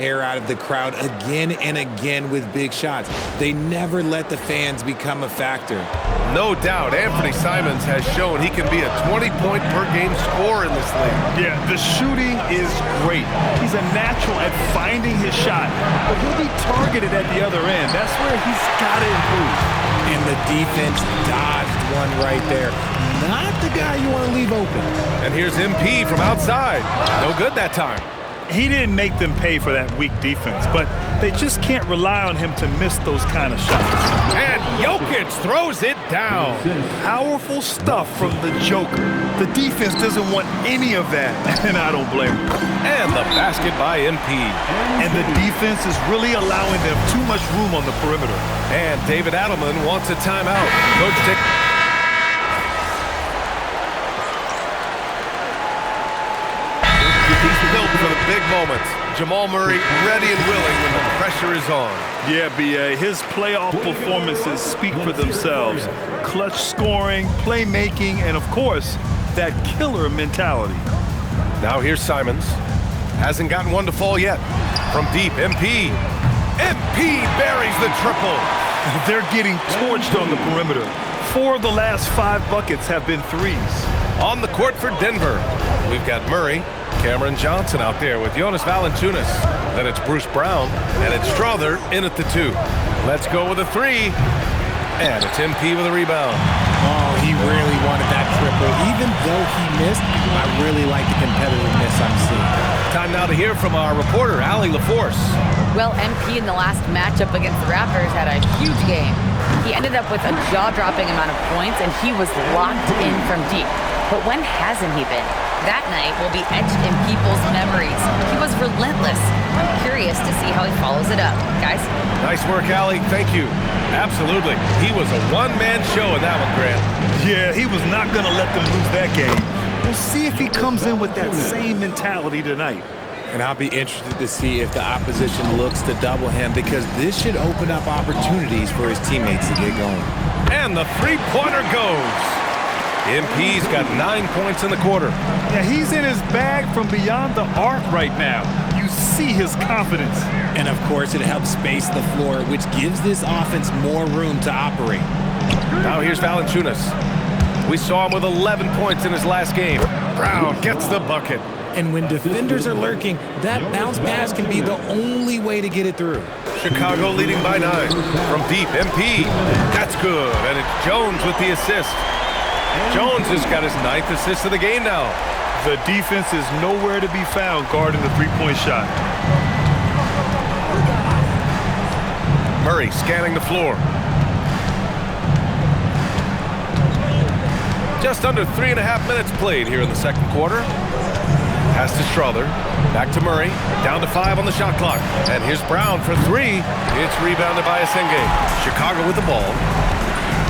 hair out of the crowd again and again with big shots. They never let the fans become a factor. No doubt, Anthony Simons has shown he can be a 20-point per game scorer in this league. Yeah, the shooting is great. He's a natural at finding his shot, but he'll be targeted at the other end. That's where he's got to improve. And the defense dodged one right there. Not the guy you want to leave open. And here's MP from outside. No good that time. He didn't make them pay for that weak defense, but they just can't rely on him to miss those kind of shots. And Jokic throws it down. Powerful stuff from the Joker. The defense doesn't want any of that, and I don't blame him. And the basket by MP. And the defense is really allowing them too much room on the perimeter. And David Adelman wants a timeout. Coach Dick. He's built for the big moments. Jamal Murray ready and willing when the pressure is on. Yeah, B.A., his playoff performances speak for themselves. Clutch scoring, playmaking, and of course, that killer mentality. Now here's Simons. Hasn't gotten one to fall yet. From deep, MP. MP buries the triple. They're getting torched on the perimeter. 4 of the last 5 buckets have been threes. On the court for Denver, we've got Murray, Cameron Johnson out there with Jonas Valanciunas. Then it's Bruce Brown, and it's Strother in at the 2. Let's go with a 3. And it's MP with a rebound. Oh, he really wanted that triple. Even though he missed, I really like the competitiveness I'm seeing. Time now to hear from our reporter, Allie LaForce. Well, MP in the last matchup against the Raptors had a huge game. He ended up with a jaw-dropping amount of points, and he was locked in from deep. But when hasn't he been? That night will be etched in people's memories. He was relentless. I'm curious to see how he follows it up. Guys? Nice work, Allie. Thank you. Absolutely. He was a one-man show in that one, Grant. Yeah, he was not going to let them lose that game. We'll see if he comes in with that same mentality tonight. And I'll be interested to see if the opposition looks to double him, because this should open up opportunities for his teammates to get going. And the three-pointer goes. MP's got 9 points in the quarter. Yeah, he's in his bag from beyond the arc right now. You see his confidence. And of course, it helps space the floor, which gives this offense more room to operate. Now here's Valanciunas. We saw him with 11 points in his last game. Brown gets the bucket. And when defenders are lurking, that bounce pass can be the only way to get it through. Chicago leading by 9. From deep, MP. That's good. And it's Jones with the assist. Jones has got his 9th assist of the game now. The defense is nowhere to be found guarding the three-point shot. Murray scanning the floor. Just under 3.5 minutes played here in the second quarter. Pass to Strother. Back to Murray. Down to 5 on the shot clock. And here's Brown for 3. It's rebounded by Asenge. Chicago with the ball.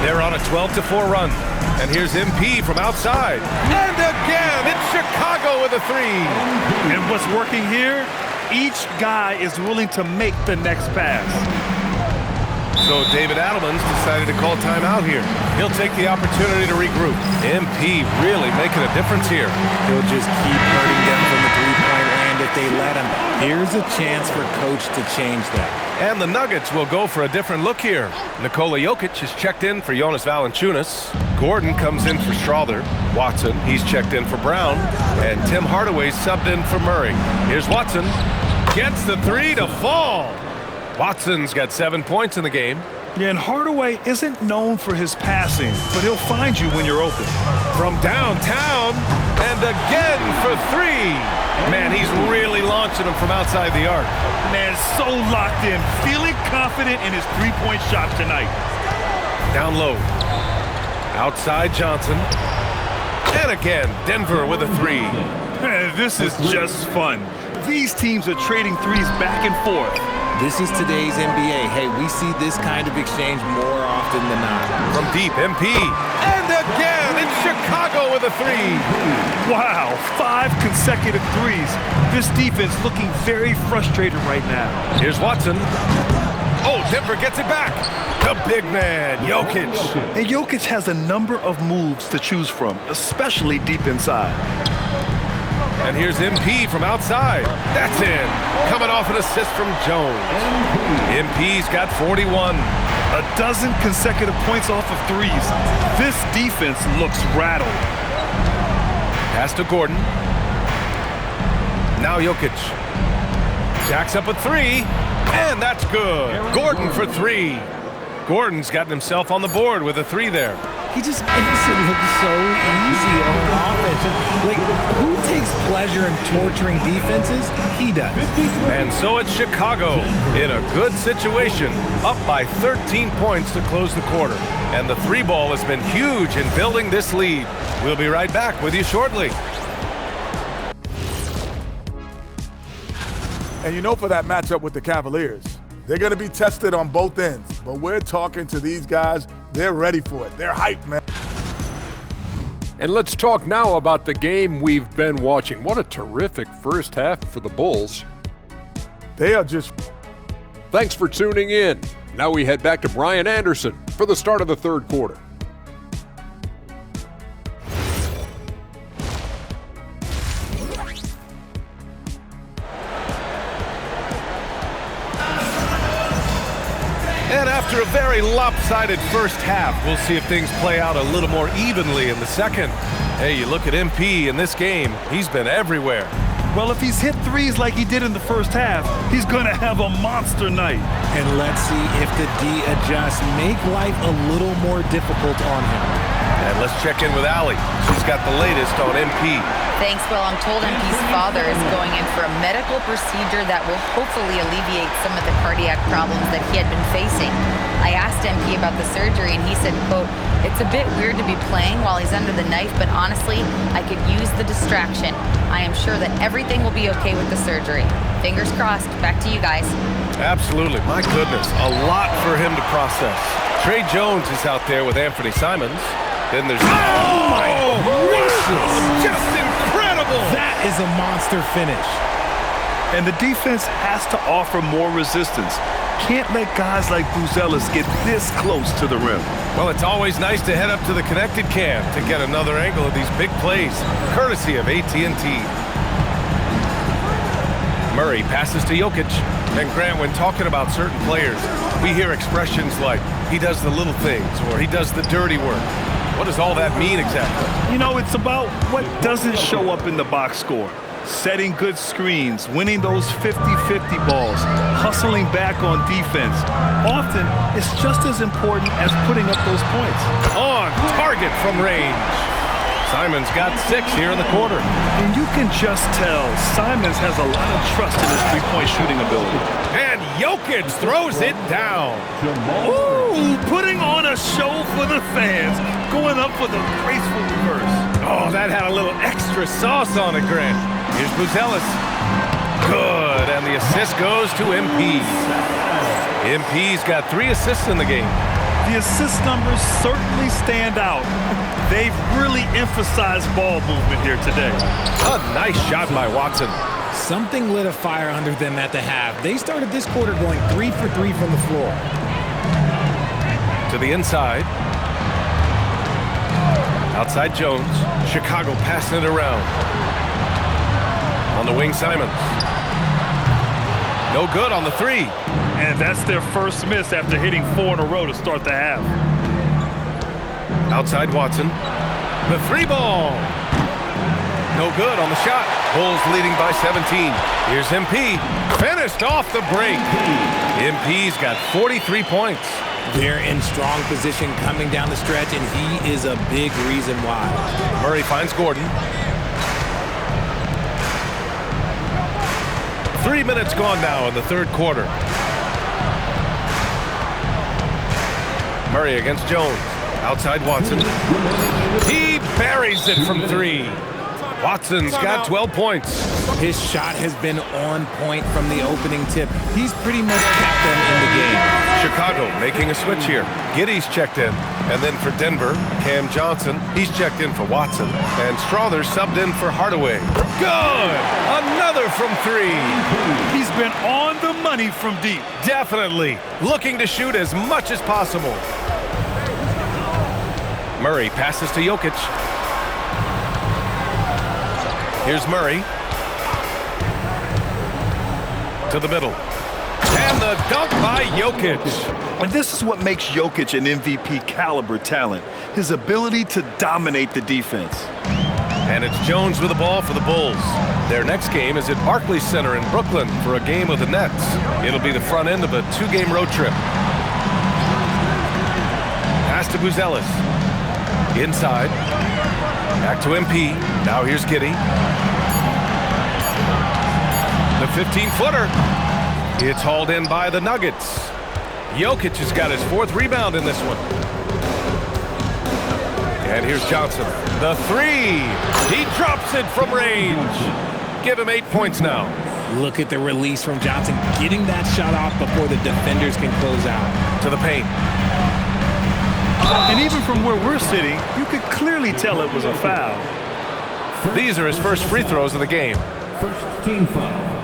They're on a 12-4 run. And here's MP from outside. And again, it's Chicago with a 3. And what's working here? Each guy is willing to make the next pass. So David Adelman's decided to call timeout here. He'll take the opportunity to regroup. MP really making a difference here. He'll just keep hurting them from the three-point land if they let him. Here's a chance for Coach to change that. And the Nuggets will go for a different look here. Nikola Jokic is checked in for Jonas Valanciunas. Gordon comes in for Strother. Watson, he's checked in for Brown. And Tim Hardaway subbed in for Murray. Here's Watson. Gets the 3 to fall. Watson's got 7 points in the game. Yeah, and Hardaway isn't known for his passing, but he'll find you when you're open. From downtown, and again for 3. Man, he's really launching them from outside the arc. Man, so locked in, feeling confident in his three-point shot tonight. Down low. Outside Johnson. And again, Denver with a 3. Man, this is just fun. These teams are trading threes back and forth. This is today's NBA. Hey, we see this kind of exchange more often than not. From deep, MP. And again, it's Chicago with a 3. Wow, 5 consecutive threes. This defense looking very frustrated right now. Here's Watson. Oh, Denver gets it back. The big man, Jokic. And Jokic has a number of moves to choose from, especially deep inside. And here's MP from outside. That's in. Coming off an assist from Jones. MP's got 41. A dozen consecutive points off of threes. This defense looks rattled. Pass to Gordon. Now Jokic. Jacks up a three, and that's good. Gordon for three. Gordon's gotten himself on the board with a three there. He just makes it look so easy on offense. Like, who takes pleasure in torturing defenses? He does. And so it's Chicago in a good situation, up by 13 points to close the quarter. And the three ball has been huge in building this lead. We'll be right back with you shortly. And you know, for that matchup with the Cavaliers, they're going to be tested on both ends. But we're talking to these guys. They're ready for it. They're hyped, man. And let's talk now about the game we've been watching. What a terrific first half for the Bulls. They are just... Thanks for tuning in. Now we head back to Brian Anderson for the start of the third quarter. And after a very lopsided first half, we'll see if things play out a little more evenly in the second. Hey, you look at MP in this game, he's been everywhere. Well, if he's hit threes like he did in the first half, he's going to have a monster night. And let's see if the D adjusts, make life a little more difficult on him. And let's check in with Allie. She's got the latest on MP. Thanks, Will. I'm told MP's father is going in for a medical procedure that will hopefully alleviate some of the cardiac problems that he had been facing. I asked MP about the surgery, and he said, quote, "It's a bit weird to be playing while he's under the knife, but honestly, I could use the distraction. I am sure that everything will be okay with the surgery. Fingers crossed." Back to you guys. Absolutely. My goodness, a lot for him to process. Trey Jones is out there with Anthony Simons. Then there's... Oh, my gracious! Just incredible! That is a monster finish. And the defense has to offer more resistance. Can't let guys like Buzelis get this close to the rim. Well, it's always nice to head up to the connected cam to get another angle of these big plays, courtesy of AT&T. Murray passes to Jokic. And Grant, when talking about certain players, we hear expressions like, he does the little things, or he does the dirty work. What does all that mean exactly? You know, it's about what doesn't show up in the box score. Setting good screens, winning those 50-50 balls, hustling back on defense. Often, it's just as important as putting up those points. On target from range. Simons got 6 here in the quarter. And you can just tell Simons has a lot of trust in his three-point shooting ability. And Jokic throws it down. Ooh, putting on a show for the fans, going up for the graceful reverse. Oh, that had a little extra sauce on it, Grant. Here's Buzelis. Good, and the assist goes to MP. MP's got 3 assists in the game. The assist numbers certainly stand out. They've really emphasized ball movement here today. A nice shot by Watson. Something lit a fire under them at the half. They started this quarter going 3 for 3 from the floor. To the inside. Outside Jones. Chicago passing it around. On the wing, Simons. No good on the 3. And that's their first miss after hitting 4 in a row to start the half. Outside Watson. The 3 ball. No good on the shot. Bulls leading by 17. Here's MP. Finished off the break. MP's got 43 points. They're in strong position coming down the stretch, and he is a big reason why. Murray finds Gordon. 3 minutes gone now in the third quarter. Murray against Jones. Outside Watson. He buries it from 3. Watson's got 12 points. His shot has been on point from the opening tip. He's pretty much kept them in the game. Chicago making a switch here. Giddey's checked in. And then for Denver, Cam Johnson, he's checked in for Watson. And Strother subbed in for Hardaway. Good! Another from 3. He's been on the money from deep. Definitely. Looking to shoot as much as possible. Murray passes to Jokic. Here's Murray. To the middle. And the dunk by Jokic. And this is what makes Jokic an MVP caliber talent, his ability to dominate the defense. And it's Jones with the ball for the Bulls. Their next game is at Barclays Center in Brooklyn for a game of the Nets. It'll be the front end of a 2-game road trip. Pass to Buzelis. Inside. Back to MP. Now here's Giddey. The 15-footer. It's hauled in by the Nuggets. Jokic has got his 4th rebound in this one. And here's Johnson. The 3. He drops it from range. Give him 8 points now. Look at the release from Johnson, getting that shot off before the defenders can close out. To the paint. And even from where we're sitting, you could clearly tell it was a foul. These are his first free throws of the game. First team foul.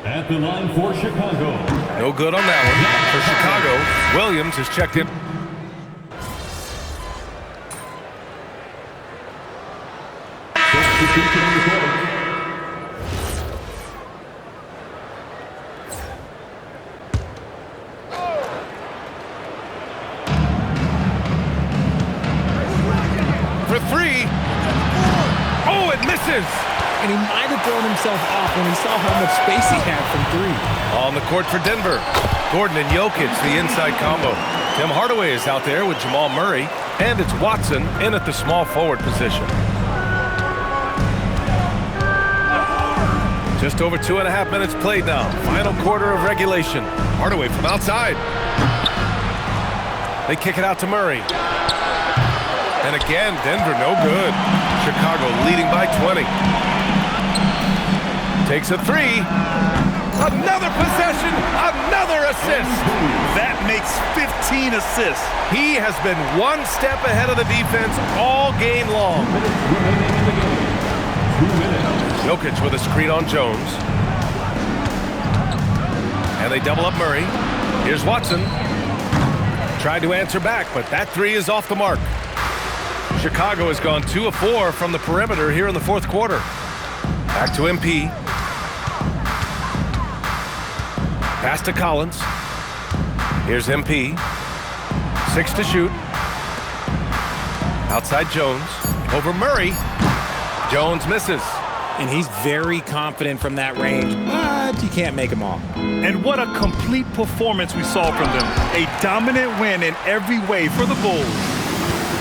At the line for Chicago. No good on that one. For Chicago, Williams has checked in. Substitution on the court. For 3. Oh, it misses. And he might have thrown himself off when he saw how much space he had from 3. On the court for Denver. Gordon and Jokic, the inside combo. Tim Hardaway is out there with Jamal Murray. And it's Watson in at the small forward position. Just over 2.5 minutes played now. Final quarter of regulation. Hardaway from outside. They kick it out to Murray. And again, Denver no good. Chicago leading by 20. Takes a 3. Another possession, another assist. That makes 15 assists. He has been one step ahead of the defense all game long. Jokic with a screen on Jones. And they double up Murray. Here's Watson. Tried to answer back, but that 3 is off the mark. Chicago has gone 2 of 4 from the perimeter here in the 4th quarter. Back to MP. Pass to Collins. Here's MP. 6 to shoot. Outside Jones. Over Murray. Jones misses. And he's very confident from that range, but you can't make him all. And what a complete performance we saw from them. A dominant win in every way for the Bulls.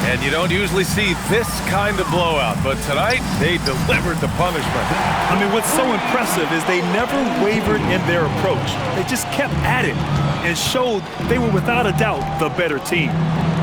And you don't usually see this kind of blowout, but tonight they delivered the punishment. I mean, what's so impressive is they never wavered in their approach. They just kept at it and showed they were without a doubt the better team.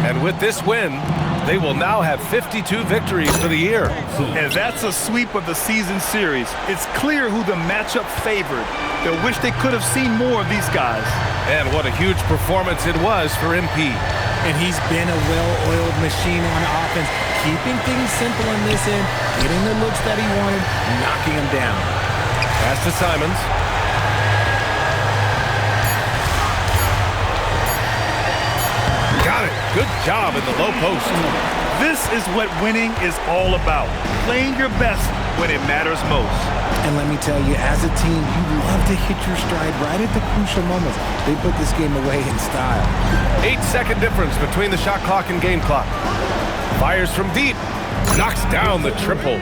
And with this win, they will now have 52 victories for the year. And that's a sweep of the season series. It's clear who the matchup favored. They wish they could have seen more of these guys. And what a huge performance it was for MP. And he's been a well-oiled machine on offense, keeping things simple on this end, getting the looks that he wanted, knocking them down. Pass to Simons. Got it. Good job in the low post. This is what winning is all about. Playing your best when it matters most. And let me tell you, as a team, you love to hit your stride right at the crucial moments. They put this game away in style. 8-second difference between the shot clock and game clock. Fires from deep. Knocks down the triple.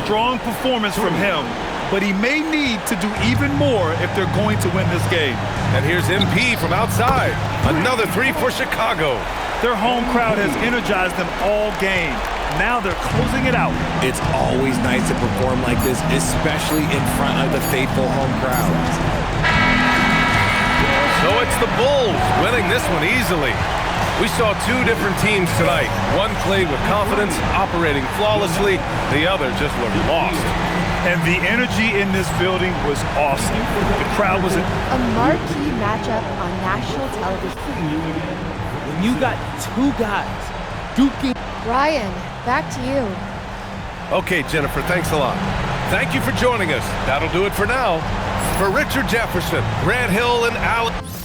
Strong performance from him, but he may need to do even more if they're going to win this game. And here's MP from outside. Another 3 for Chicago. Their home crowd has energized them all game. Now they're closing it out. It's always nice to perform like this, especially in front of the faithful home crowd. So it's the Bulls winning this one easily. We saw 2 different teams tonight. One played with confidence, operating flawlessly. The other just looked lost. And the energy in this building was awesome. The crowd was... A marquee matchup on national television. When you got 2 guys duking. Ryan, back to you. Okay, Jennifer, thanks a lot. Thank you for joining us. That'll do it for now. For Richard Jefferson, Grant Hill, and Alex...